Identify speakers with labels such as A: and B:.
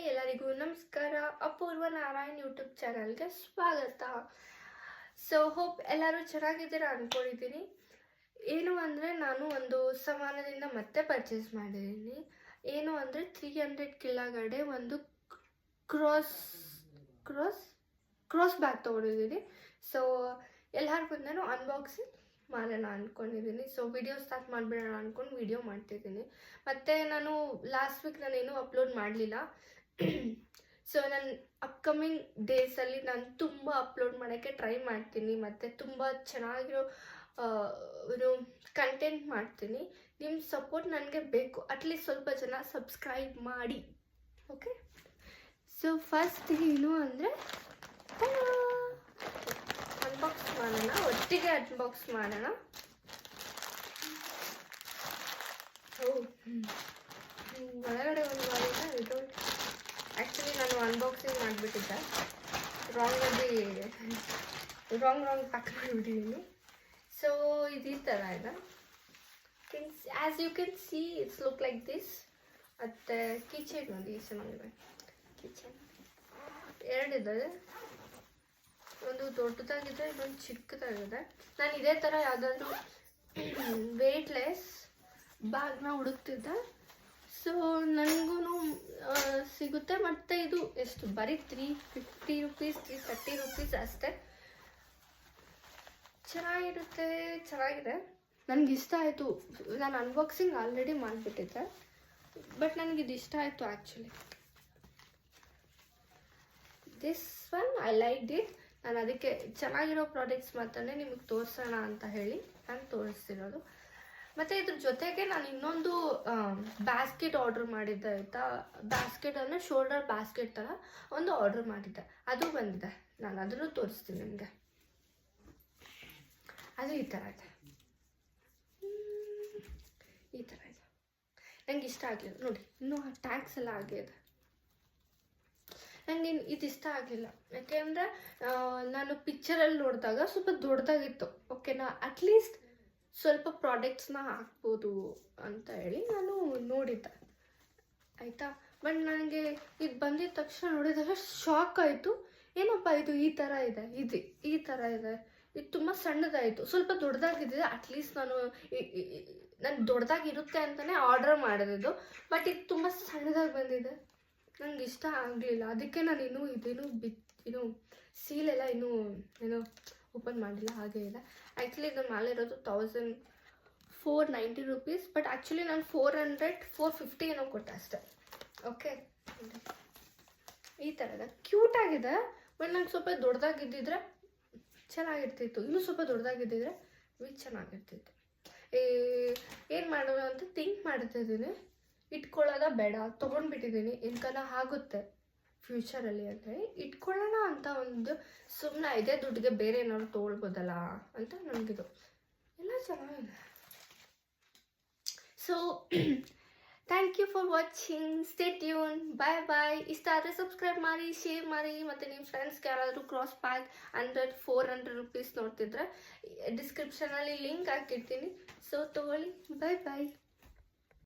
A: ಎಲ್ಲರಿಗೂ ನಮಸ್ಕಾರ. ಅಪೂರ್ವ ನಾರಾಯಣ್ ಯೂಟ್ಯೂಬ್ ಚಾನಲ್ಗೆ ಸ್ವಾಗತ. ಸೊ ಹೋಪ್ ಎಲ್ಲರೂ ಚೆನ್ನಾಗಿದ್ದೀರಾ ಅಂದ್ಕೊಂಡಿದ್ದೀನಿ. ಏನು ಅಂದರೆ ನಾನು ಒಂದು ಸಮಾನದಿಂದ ಮತ್ತೆ ಪರ್ಚೇಸ್ ಮಾಡಿದ್ದೀನಿ. ಏನು ಅಂದರೆ 300 ಕೆಳಗಡೆ ಒಂದು ಕ್ರಾಸ್ ಬ್ಯಾಗ್ ತೊಗೊಂಡಿದ್ದೀನಿ. ಸೊ ಎಲ್ಲರಿಗೂ ನಾನು ಅನ್ಬಾಕ್ಸಿಂಗ್ ಮಾಡೋಣ ಅಂದ್ಕೊಂಡಿದ್ದೀನಿ. ಸೊ ವಿಡಿಯೋ ಸ್ಟಾರ್ಟ್ ಮಾಡಿಬಿಡೋಣ ಅಂದ್ಕೊಂಡು ವಿಡಿಯೋ ಮಾಡ್ತಿದ್ದೀನಿ. ಮತ್ತು ನಾನು ಲಾಸ್ಟ್ ವೀಕ್ ನಾನೇನು ಅಪ್ಲೋಡ್ ಮಾಡಲಿಲ್ಲ. ಸೊ ನಾನು ಅಪ್ಕಮಿಂಗ್ ಡೇಸಲ್ಲಿ ನಾನು ತುಂಬ ಅಪ್ಲೋಡ್ ಮಾಡೋಕ್ಕೆ ಟ್ರೈ ಮಾಡ್ತೀನಿ ಮತ್ತು ತುಂಬ ಚೆನ್ನಾಗಿರೋ ಕಂಟೆಂಟ್ ಮಾಡ್ತೀನಿ. ನಿಮ್ಮ ಸಪೋರ್ಟ್ ನನಗೆ ಬೇಕು. ಅಟ್ಲೀಸ್ಟ್ ಸ್ವಲ್ಪ ಜನ ಸಬ್ಸ್ಕ್ರೈಬ್ ಮಾಡಿ, ಓಕೆ? ಸೊ ಫಸ್ಟ್ ಏನು ಅಂದರೆ ಅನ್ಬಾಕ್ಸ್ ಮಾಡೋಣ, ಒಟ್ಟಿಗೆ ಅನ್ಬಾಕ್ಸ್ ಮಾಡೋಣ. ಒಳಗಡೆ ಒಂದು ವಾರದಿಂದ ಇದು ಆ್ಯಕ್ಚುಲಿ ನಾನು ಅನ್ಬಾಕ್ಸಿಂಗ್ ಮಾಡಿಬಿಟ್ಟಿದ್ದೆ. ರಾಂಗ್ ಪ್ಯಾಕ್ ಮಾಡಿಬಿಟ್ಟಿದ್ದೀನಿ. ಸೊ ಇದು ಈ ಥರ ಇದೆ. As you can see it's look like this. ಮತ್ತು ಕಿಚನ್ ನೋಡಿ ಚೆನ್ನಾಗಿದೆ. ಕಿಚನ್ ಎರಡಿದೆ, ಒಂದು ದೊಡ್ಡದಾಗಿದೆ, ಇನ್ನೊಂದು ಚಿಕ್ಕದಾಗಿದೆ. ನಾನು ಇದೇ ಥರ ಯಾವುದಾದ್ರೂ ವೆಯ್ಟ್ಲೆಸ್ ಬ್ಯಾಗ್ನ ಹುಡುಕ್ತಿದ್ದೆ. ಸೊ ನನಗೂ ಸಿಗುತ್ತೆ. ಮತ್ತು ಇದು ಎಷ್ಟು ಬರೀ 350 ರುಪೀಸ್ 330 ರುಪೀಸ್ ಅಷ್ಟೇ. ಚೆನ್ನಾಗಿದೆ. ನನಗೆ ಇಷ್ಟ ಆಯಿತು. ನಾನು ಅನ್ಬಾಕ್ಸಿಂಗ್ ಆಲ್ರೆಡಿ ಮಾಡಿಬಿಟ್ಟಿದ್ದೆ, ಬಟ್ ನನಗಿದು ಇಷ್ಟ ಆಯಿತು actually. This one I like it. ನಾನು ಅದಕ್ಕೆ ಚೆನ್ನಾಗಿರೋ ಪ್ರಾಡಕ್ಟ್ಸ್ ಮಾತ್ರ ನಿಮಗೆ ತೋರಿಸೋಣ ಅಂತ ಹೇಳಿ ನಾನು ತೋರಿಸ್ತಿರೋದು. ಮತ್ತು ಇದ್ರ ಜೊತೆಗೆ ನಾನು ಇನ್ನೊಂದು ಬ್ಯಾಸ್ಕೆಟ್ ಆರ್ಡ್ರ್ ಮಾಡಿದ್ದೆ ಆಯಿತಾ. ಬ್ಯಾಸ್ಕೆಟ್ ಅಂದರೆ ಶೋಲ್ಡರ್ ಬ್ಯಾಸ್ಕೆಟ್ ಥರ ಒಂದು ಆರ್ಡ್ರ್ ಮಾಡಿದ್ದೆ, ಅದು ಬಂದಿದೆ. ನಾನು ಅದನ್ನು ತೋರಿಸ್ತೀನಿ ನಿಮಗೆ. ಅದು ಈ ಥರ ಇದೆ, ಈ ಥರ ಇದೆ. ನನಗೆ ಇಷ್ಟ ಆಗಲಿಲ್ಲ ನೋಡಿ, ಇನ್ನೂ ಟ್ಯಾಗ್ಸ್ ಎಲ್ಲ ಆಗಿದೆ. ನನಗೆ ಇದು ಇಷ್ಟ ಆಗಲಿಲ್ಲ, ಯಾಕೆಂದರೆ ನಾನು ಪಿಕ್ಚರಲ್ಲಿ ನೋಡಿದಾಗ ಸ್ವಲ್ಪ ದೊಡ್ಡದಾಗಿತ್ತು. ಓಕೆನಾ, ಅಟ್ಲೀಸ್ಟ್ ಸ್ವಲ್ಪ ಪ್ರಾಡಕ್ಟ್ಸ್ನ ಹಾಕ್ಬೋದು ಅಂತ ಹೇಳಿ ನಾನು ನೋಡಿದ್ದೆ ಆಯಿತಾ. ಬಟ್ ನನಗೆ ಇದು ಬಂದಿದ್ದ ತಕ್ಷಣ ನೋಡಿದಾಗ ಶಾಕ್ ಆಯಿತು. ಏನಪ್ಪ ಇದು ಈ ಥರ ಇದೆ, ಈ ಥರ ಇದೆ. ಇದು ತುಂಬ ಸಣ್ಣದಾಯಿತು, ಸ್ವಲ್ಪ ದೊಡ್ಡದಾಗಿದ್ದಿದೆ. ಅಟ್ಲೀಸ್ಟ್ ನಾನು ದೊಡ್ಡದಾಗಿರುತ್ತೆ ಅಂತಲೇ ಆರ್ಡರ್ ಮಾಡಿದ್ದು, ಬಟ್ ಇದು ತುಂಬ ಸಣ್ಣದಾಗಿ ಬಂದಿದೆ. ನನಗೆ ಇಷ್ಟ ಆಗಲಿಲ್ಲ. ಅದಕ್ಕೆ ನಾನು ಇದೇನು ಸೀಲೆಲ್ಲ ಇನ್ನೂ ಓಪನ್ ಮಾಡಿಲ್ಲ, ಹಾಗೆ ಇದೆ. ಆ್ಯಕ್ಚುಲಿ ಇದು ಮೇಲೆ ಇರೋದು 1490 ರುಪೀಸ್, ಬಟ್ ಆ್ಯಕ್ಚುಲಿ ನಾನು 450 ಏನೋ ಕೊಟ್ಟೆ ಅಷ್ಟೆ. ಓಕೆ, ಈ ಥರ ಇದೆ, ಕ್ಯೂಟಾಗಿದೆ. ಬಟ್ ನಂಗೆ ಸ್ವಲ್ಪ ದೊಡ್ಡದಾಗಿದ್ದಿದ್ರೆ ಚೆನ್ನಾಗಿರ್ತಿತ್ತು. ಇನ್ನೂ ಸ್ವಲ್ಪ ದೊಡ್ಡದಾಗಿದ್ದಿದ್ರೆ ಚೆನ್ನಾಗಿರ್ತಿತ್ತು. ಏನು ಮಾಡೋಣ ಅಂತ ಥಿಂಕ್ ಮಾಡ್ತಿದ್ದೀನಿ. ಇಟ್ಕೊಳ್ಳೋದ ಬೇಡ, ತೊಗೊಂಡ್ಬಿಟ್ಟಿದ್ದೀನಿ. ಇನ್ಕನ ಆಗುತ್ತೆ ಫ್ಯೂಚರಲ್ಲಿ ಅಂತ ಹೇಳಿ ಇಟ್ಕೊಳ್ಳೋಣ ಅಂತ ಒಂದು ಸುಮ್ಮನೆ ಇದೇ ದುಡ್ಡಿಗೆ ಬೇರೆ ಏನಾದ್ರು ತೊಗೊಳ್ಬೋದಲ್ಲ ಅಂತ ನನಗಿದು ಎಲ್ಲ ಚೆನ್ನಾಗಿದೆ. So thank you for watching. Stay tune. Bye. ಇಷ್ಟ ಆದರೆ ಸಬ್ಸ್ಕ್ರೈಬ್ ಮಾಡಿ, ಶೇರ್ ಮಾಡಿ. ಮತ್ತು ನಿಮ್ಮ ಫ್ರೆಂಡ್ಸ್ಗೆ ಯಾರಾದರೂ ಕ್ರಾಸ್ ಬ್ಯಾಗ್ 400 ರುಪೀಸ್ ನೋಡ್ತಿದ್ರೆ ಡಿಸ್ಕ್ರಿಪ್ಷನಲ್ಲಿ ಲಿಂಕ್ ಹಾಕಿರ್ತೀನಿ. ಸೊ ತೊಗೊಳ್ಳಿ. ಬಾಯ್.